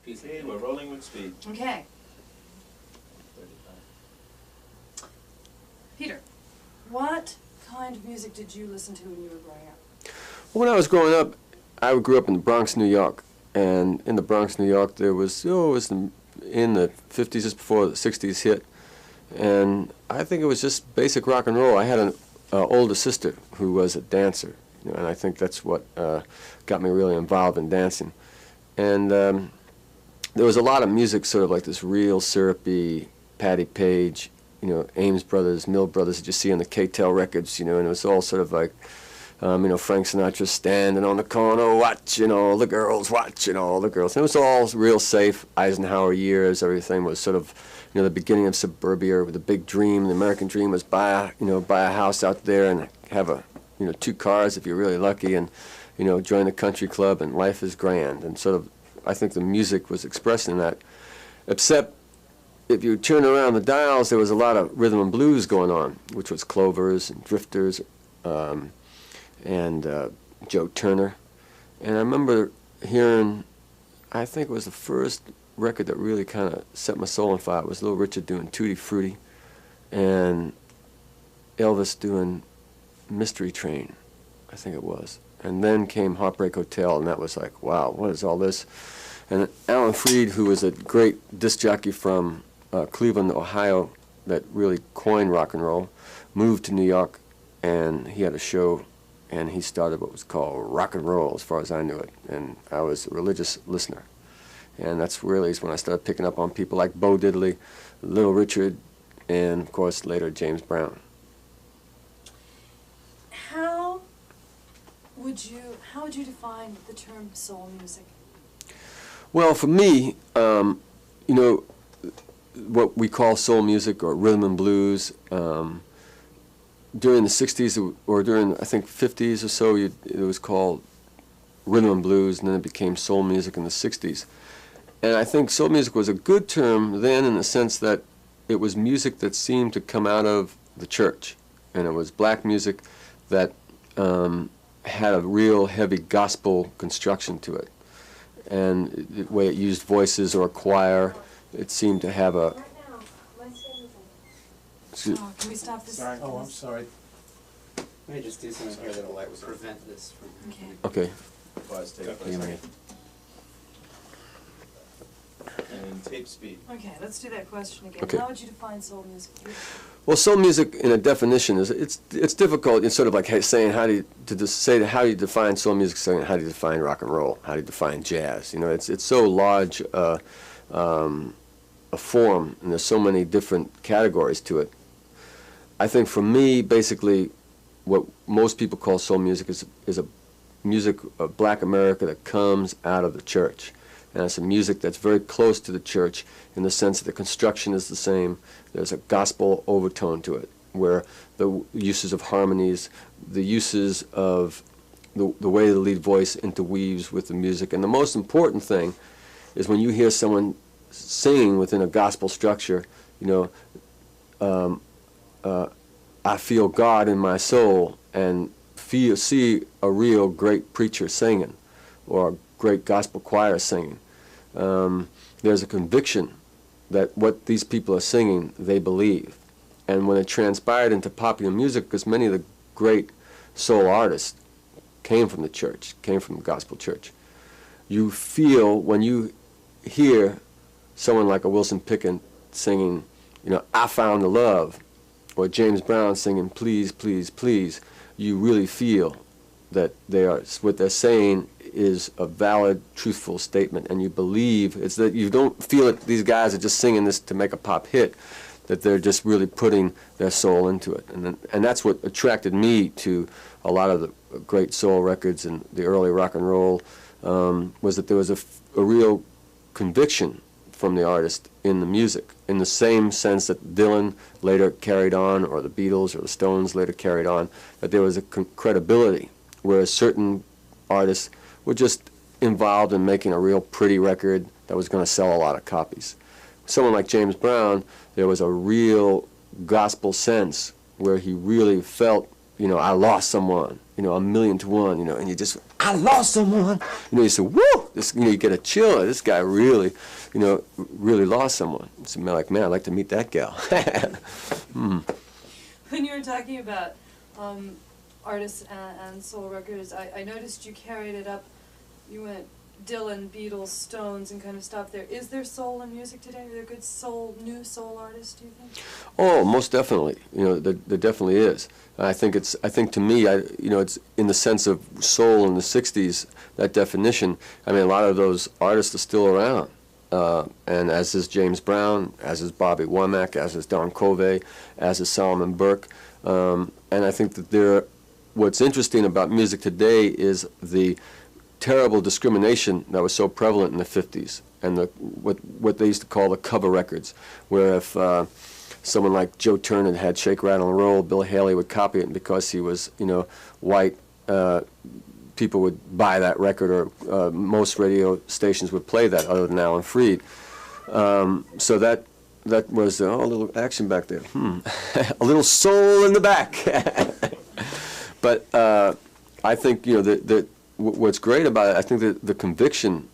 Speed, we're rolling with speed. Okay. Peter, what kind of music did you listen to when you were growing up? When I was growing up, I grew up in the Bronx, New York. And in the Bronx, New York, there was, it was in the 50s, just before the 60s hit. And I think it was just basic rock and roll. I had an older sister who was a dancer, and I think that's what got me really involved in dancing. And there was a lot of music, sort of like this real syrupy, Patti Page, Ames Brothers, Mill Brothers that you see on the K-Tel records, and it was all sort of like, Frank Sinatra standing on the corner, watching all the girls, watching all the girls. And it was all real safe, Eisenhower years, everything was sort of, the beginning of suburbia with the big dream. The American dream was buy a house out there and have a, 2 cars if you're really lucky, and, join the country club, and life is grand. And sort of, I think the music was expressing that. Except, if you turn around the dials, there was a lot of rhythm and blues going on, which was Clovers and Drifters, and Joe Turner. And I remember hearing, I think it was the first record that really kind of set my soul on fire. It was Little Richard doing Tutti Frutti, and Elvis doing Mystery Train, I think it was. And then came Heartbreak Hotel, and that was like, wow, what is all this? And Alan Freed, who was a great disc jockey from Cleveland, Ohio, that really coined rock and roll, moved to New York, and he had a show, and he started what was called rock and roll, as far as I knew it. And I was a religious listener. And that's really when I started picking up on people like Bo Diddley, Little Richard, and of course later James Brown. How would you define the term soul music? Well, for me, what we call soul music or rhythm and blues, during the 60s or during, I think, 50s or so, it was called rhythm and blues, and then it became soul music in the 60s. And I think soul music was a good term then in the sense that it was music that seemed to come out of the church. And it was black music that had a real heavy gospel construction to it. And the way it used voices or a choir, it seemed to have a... Can we stop this? Sorry. Oh, I'm sorry. Let me just do something here that'll prevent this from... Okay. Okay. Pause, take Okay. place. And tape speed. Okay, let's do that question again. Okay. How would you define soul music? Well, soul music, in a definition, is it's difficult. It's sort of like saying how do you define soul music, saying how do you define rock and roll, how do you define jazz. It's so large a form, and there's so many different categories to it. I think for me, basically, what most people call soul music is a music of black America that comes out of the church. And it's a music that's very close to the church in the sense that the construction is the same. There's a gospel overtone to it, where the uses of harmonies, the uses of the way the lead voice interweaves with the music. And the most important thing is when you hear someone singing within a gospel structure, I feel God in my soul, and see a real great preacher singing, or a great gospel choir singing. There's a conviction that what these people are singing, they believe. And when it transpired into popular music, because many of the great soul artists came from the church, came from the gospel church, you feel when you hear someone like a Wilson Pickett singing, I found the love, or James Brown singing, please, please, please, you really feel that what they're saying is a valid, truthful statement, and you believe. It's that you don't feel that these guys are just singing this to make a pop hit, that they're just really putting their soul into it. And that's what attracted me to a lot of the great soul records and the early rock and roll, was that there was a real conviction from the artist in the music, in the same sense that Dylan later carried on, or the Beatles or the Stones later carried on, that there was a credibility, whereas certain artists were just involved in making a real pretty record that was going to sell a lot of copies. Someone like James Brown, there was a real gospel sense where he really felt you know, I lost someone, you know, 1,000,000 to 1, you know, and you just, I lost someone, you know, you say, woo, this, you know, you get a chill. This guy really, you know, really lost someone. It's like, man, I'd like to meet that gal. When you were talking about artists and soul records, I noticed you carried it up. You went Dylan, Beatles, Stones, and kind of stopped there. Is there soul in music today? Are there good soul, new soul artists, do you think? Oh, most definitely. You know, there definitely is. I think to me, you know, it's in the sense of soul in the '60s. That definition. I mean, a lot of those artists are still around, and as is James Brown, as is Bobby Womack, as is Don Covey, as is Solomon Burke, and I think that what's interesting about music today is the terrible discrimination that was so prevalent in the '50s, and what they used to call the cover records, where if someone like Joe Turner had Shake, Rattle, and Roll, Bill Haley would copy it, because he was, you know, white, people would buy that record, or most radio stations would play that, other than Alan Freed. So that was a little action back there. A little soul in the back. But I think, you know, what's great about it, I think that the conviction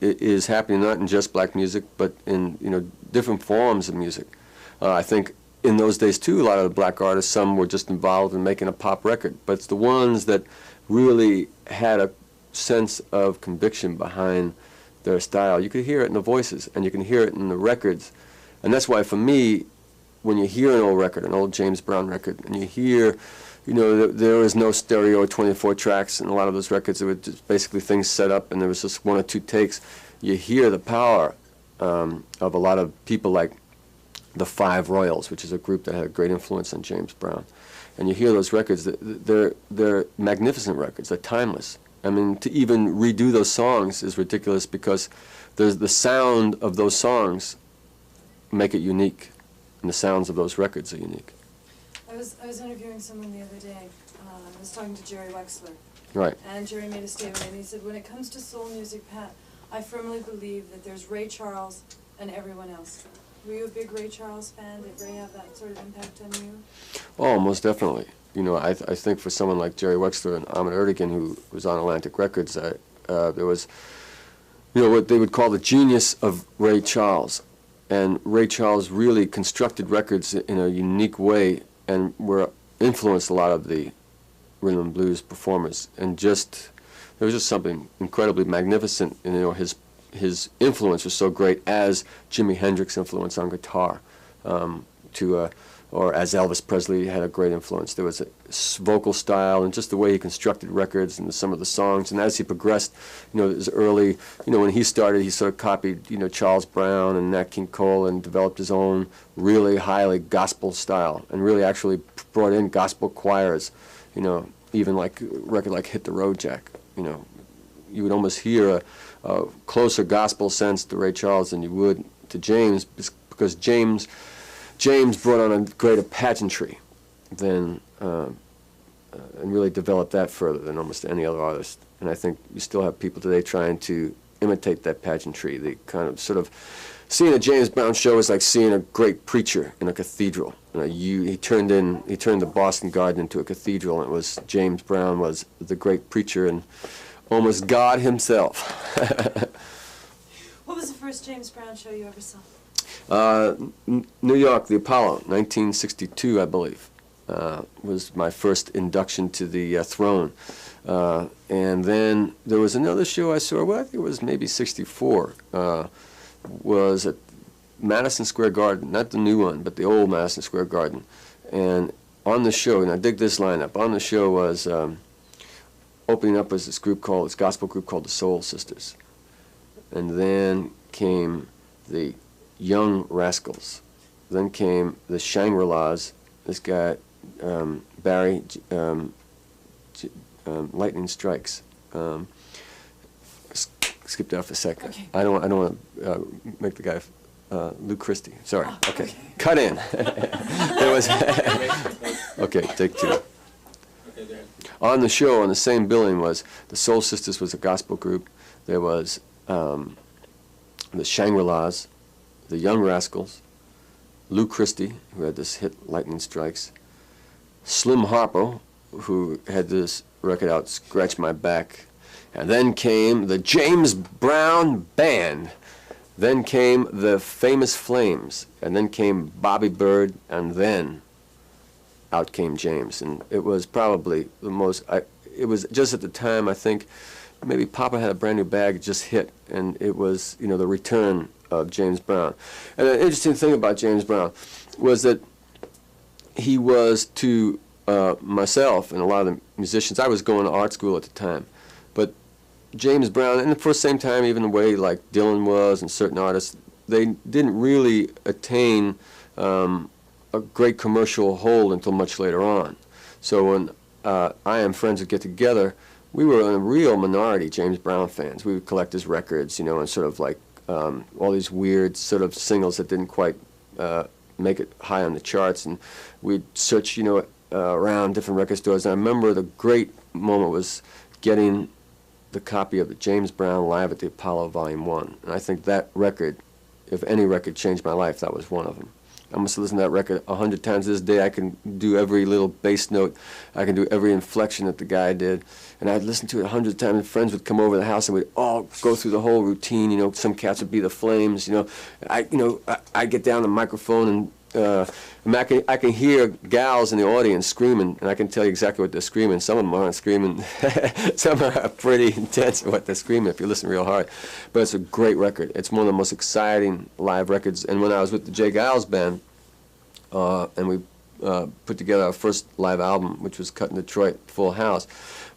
is happening not in just black music, but in, you know, different forms of music. I think in those days too, a lot of the black artists, some were just involved in making a pop record, but it's the ones that really had a sense of conviction behind their style. You could hear it in the voices, and you can hear it in the records, and that's why for me, when you hear an old record, an old James Brown record, and you hear, you know, there was no stereo or 24 tracks, and a lot of those records, it were just basically things set up, and there was just 1 or 2 takes. You hear the power of a lot of people like the Five Royals, which is a group that had a great influence on James Brown. And you hear those records, they're magnificent records, they're timeless. I mean, to even redo those songs is ridiculous, because there's the sound of those songs make it unique, and the sounds of those records are unique. I was interviewing someone the other day. I was talking to Jerry Wexler. Right. And Jerry made a statement, and he said, when it comes to soul music, Pat, I firmly believe that there's Ray Charles and everyone else. Were you a big Ray Charles fan? Did Ray have that sort of impact on you? Oh, most definitely. You know, I think for someone like Jerry Wexler and Ahmet Ertegun, who was on Atlantic Records, there was, you know, what they would call the genius of Ray Charles. And Ray Charles really constructed records in a unique way, and influenced a lot of the rhythm and blues performers. And just, there was just something incredibly magnificent. And, you know, his influence was so great, as Jimi Hendrix's influence on guitar, or as Elvis Presley had a great influence. There was a vocal style, and just the way he constructed records and some of the songs. And as he progressed, you know, his early, you know, when he started, he sort of copied, you know, Charles Brown and Nat King Cole, and developed his own really highly gospel style, and really actually brought in gospel choirs, you know, even like a record like Hit the Road Jack. You know, you would almost hear a closer gospel sense to Ray Charles than you would to James, because James brought on a greater pageantry than, and really developed that further than almost any other artist. And I think you still have people today trying to imitate that pageantry. The kind of sort of, seeing a James Brown show is like seeing a great preacher in a cathedral. You know, he turned the Boston Garden into a cathedral, and it was, James Brown was the great preacher and almost God himself. What was the first James Brown show you ever saw? New York, the Apollo, 1962, I believe, was my first induction to the throne. And then there was another show I saw, well, I think it was maybe '64, was at Madison Square Garden, not the new one, but the old Madison Square Garden. And on the show, and I dig this lineup, on the show was, opening up was this gospel group called the Soul Sisters. And then came the Young Rascals. Then came the Shangri-Las, this guy, Barry, Lightning Strikes. Skipped out for a second. Okay. I don't want to make the guy, Lou Christie. Sorry. Okay. Cut in. There was. Okay, take 2. Okay, go ahead. On the show, on the same billing, was the Soul Sisters was a gospel group. There was the Shangri-Las, the Young Rascals, Lou Christie, who had this hit Lightning Strikes, Slim Harpo, who had this record out, Scratch My Back. And then came the James Brown Band. Then came the Famous Flames. And then came Bobby Bird. And then out came James. And it was probably the most, it was just at the time, I think, maybe Papa Had a Brand New Bag just hit. And it was, you know, the return of James Brown. And an interesting thing about James Brown was that he was to myself and a lot of the musicians, I was going to art school at the time, but James Brown, and for the same time, even the way like Dylan was and certain artists, they didn't really attain a great commercial hold until much later on. So when I and friends would get together, we were a real minority James Brown fans. We would collect his records, you know, and sort of like all these weird sort of singles that didn't quite make it high on the charts, and we'd search, you know, around different record stores. And I remember the great moment was getting the copy of the James Brown Live at the Apollo Volume 1. And I think that record, if any record changed my life, that was one of them. I must have listened to that record 100 times this day. I can do every little bass note. I can do every inflection that the guy did. And I'd listen to it 100 times, and friends would come over to the house and we'd all go through the whole routine. You know, some cats would be the Flames. You know, I'd get down the microphone and I can hear gals in the audience screaming, and I can tell you exactly what they're screaming. Some of them aren't screaming. Some are pretty intense at what they're screaming if you listen real hard. But it's a great record. It's one of the most exciting live records. And when I was with the Jay Giles Band, and we put together our first live album, which was cut in Detroit, Full House,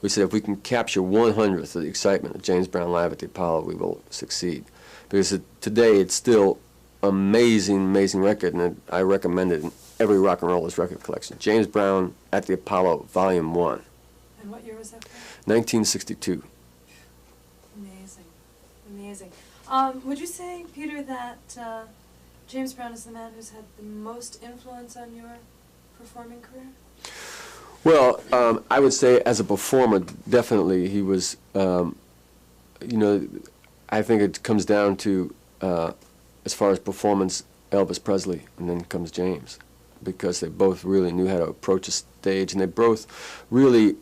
we said if we can capture 1/100th of the excitement of James Brown Live at the Apollo, we will succeed. Because today it's still amazing record, and I recommend it in every rock and rollers record collection. James Brown at the Apollo, Volume 1. And what year was that? 1962. Amazing. Would you say, Peter, that James Brown is the man who's had the most influence on your performing career? Well, I would say as a performer, definitely he was, you know, I think it comes down to, as far as performance, Elvis Presley, and then comes James, because they both really knew how to approach a stage, and they both really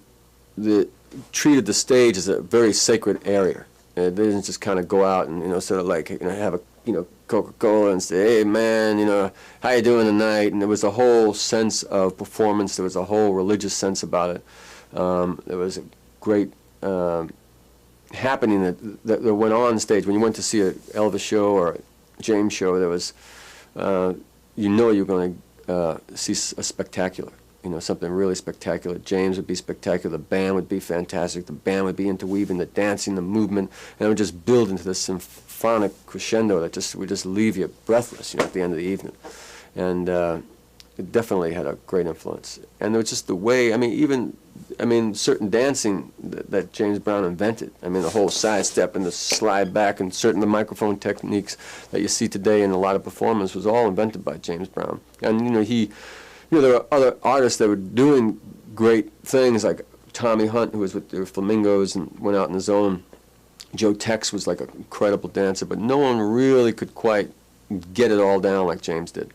treated the stage as a very sacred area. They didn't just kind of go out and, you know, sort of like, you know, have a, you know, Coca-Cola and say, hey man, you know, how you doing tonight? And there was a whole sense of performance. There was a whole religious sense about it. There was a great happening that went on stage. When you went to see an Elvis show or a James show, there was, you know, you're going to see a spectacular, you know, something really spectacular. James would be spectacular. The band would be fantastic. The band would be interweaving the dancing, the movement, and it would just build into this symphonic crescendo that would just leave you breathless, you know, at the end of the evening. And it definitely had a great influence. And it was just the way, I mean, certain dancing that James Brown invented. I mean, the whole sidestep and the slide back and certain the microphone techniques that you see today in a lot of performers was all invented by James Brown. And, you know, there were other artists that were doing great things, like Tommy Hunt, who was with the Flamingos and went out in his own. Joe Tex was like an incredible dancer, but no one really could quite get it all down like James did.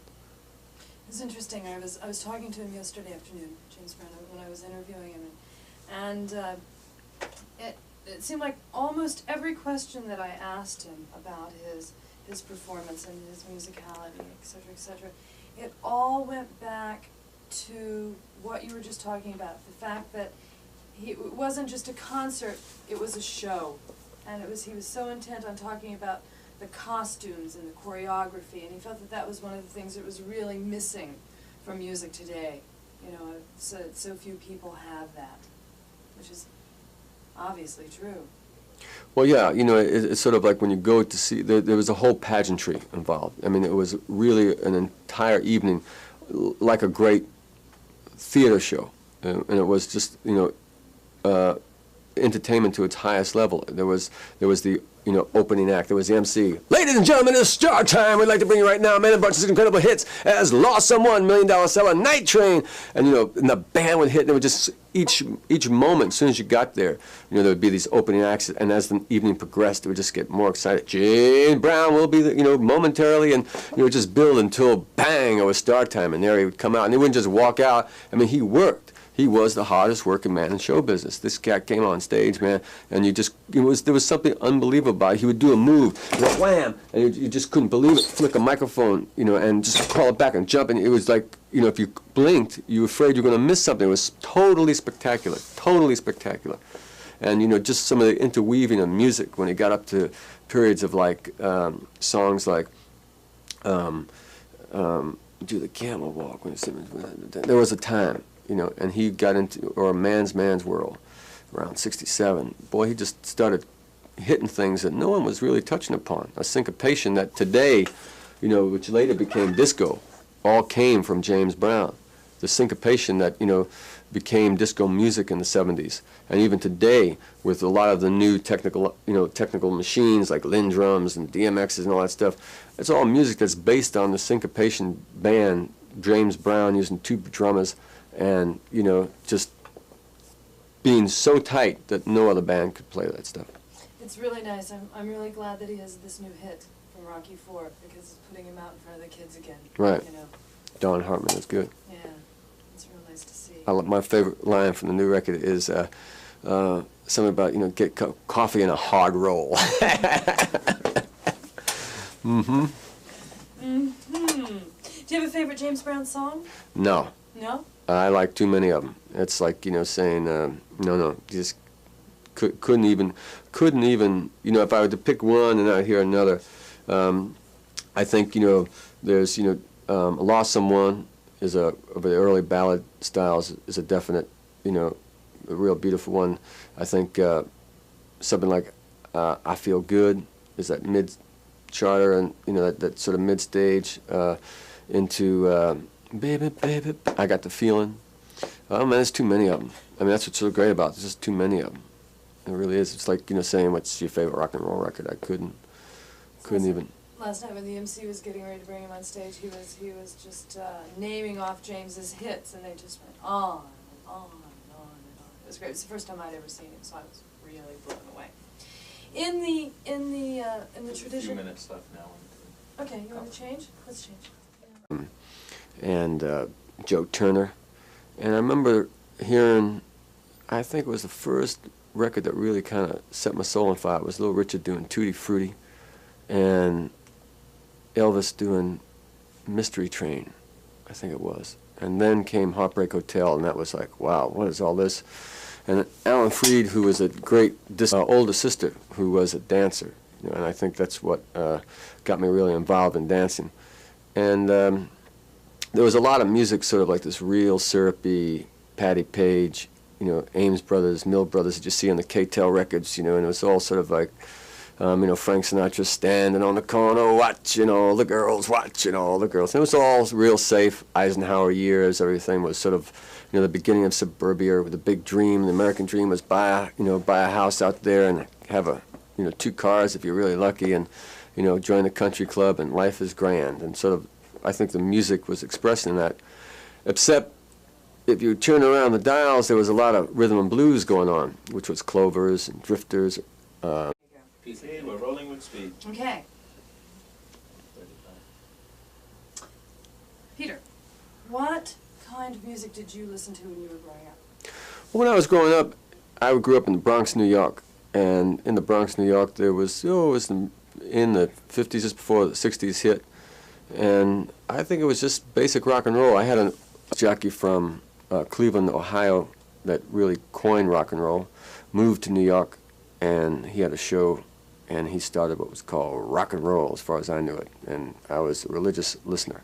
It's interesting. I was talking to him yesterday afternoon, James Brown, when I was interviewing him, and it seemed like almost every question that I asked him about his performance and his musicality, etc., it all went back to what you were just talking about, the fact that it wasn't just a concert, it was a show. And he was so intent on talking about the costumes and the choreography, and he felt that that was one of the things that was really missing from music today. You know, so few people have that, which is obviously true. Well, yeah, you know, it's sort of like when you go to see, there was a whole pageantry involved. I mean, it was really an entire evening, like a great theater show, and it was just, you know, entertainment to its highest level. There was the, you know, opening act. There was the MC. Ladies and gentlemen, it's star time. We'd like to bring you right now Man and Bunch's incredible hits as Lost Someone, $1 Million Seller, Night Train, and, you know, and the band would hit, and it would just each moment, as soon as you got there, you know, there would be these opening acts, and as the evening progressed, it would just get more excited. James Brown will be, you know, momentarily, and you know, just build until bang, it was start time, and there he would come out, and he wouldn't just walk out. I mean, he worked. he was the hardest working man in show business. This cat came on stage, man, and there was something unbelievable about it. He would do a move, wham, and you just couldn't believe it. Flick a microphone, and just call it back and jump, and it was like, if you blinked, you were afraid you were going to miss something. It was totally spectacular, totally spectacular. And just some of the interweaving of music when he got up to periods of like songs like do the camel walk when there was a time, and he got into, or Man's World around 67. Boy, he just started hitting things that no one was really touching upon. A syncopation that today, which later became disco, all came from James Brown. The syncopation that, became disco music in the 70s. And even today, with a lot of the new technical machines like Linn drums and DMXs and all that stuff, it's all music that's based on the syncopation band, James Brown using two drummers, and, just being so tight that no other band could play that stuff. It's really nice. I'm really glad that he has this new hit from Rocky IV, because it's putting him out in front of the kids again. Right. Don Hartman is good. Yeah, it's real nice to see. My favorite line from the new record is something about, get coffee in a hard roll. Mm-hmm. Mm-hmm. Do you have a favorite James Brown song? No. No? I like too many of them. It's like, saying, no, just couldn't even, if I were to pick one and I'd hear another, I think, there's, Lost Someone is of the early ballad styles is a definite, a real beautiful one. I think something like I Feel Good is that mid-charter, and, that sort of mid-stage into Baby, Baby, I Got the Feeling. Oh man, there's too many of them. I mean, that's what's so great about it. There's just too many of them. It really is. It's like, saying what's your favorite rock and roll record. I couldn't even. Last night when the MC was getting ready to bring him on stage, he was just naming off James's hits, and they just went on and on and on and on. It was great. It was the first time I'd ever seen him, so I was really blown away. In the tradition. A few minutes left now. Okay, you want to change? Let's change. Yeah. And Joe Turner. And I remember hearing, I think it was the first record that really kind of set my soul on fire. It was Little Richard doing Tutti Frutti, and Elvis doing Mystery Train, I think it was. And then came Heartbreak Hotel, and that was like, wow, what is all this? And Alan Freed, who was a great older sister, who was a dancer, and I think that's what got me really involved in dancing. And there was a lot of music, sort of like this real syrupy, Patti Page, Ames Brothers, Mill Brothers that you see on the K-Tel records, and it was all sort of like, Frank Sinatra standing on the corner watching all the girls, watching all the girls. And it was all real safe, Eisenhower years, everything was sort of, the beginning of suburbia with the big dream. The American dream was buy a house out there and have 2 cars if you're really lucky, and, join the country club, and life is grand. And sort of, I think the music was expressing that, except if you turn around the dials, there was a lot of rhythm and blues going on, which was Clovers and Drifters. Okay, we're rolling with speed. Okay. Peter, what kind of music did you listen to when you were growing up? When I was growing up, I grew up in the Bronx, New York. And in the Bronx, New York, there was, it was in the 50s, just before the 60s hit. And I think it was just basic rock and roll. I had a jockey from Cleveland, Ohio, that really coined rock and roll, moved to New York, and he had a show, and he started what was called rock and roll, as far as I knew it. And I was a religious listener.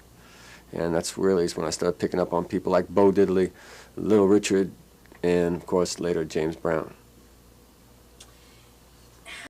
And that's really when I started picking up on people like Bo Diddley, Little Richard, and, of course, later James Brown.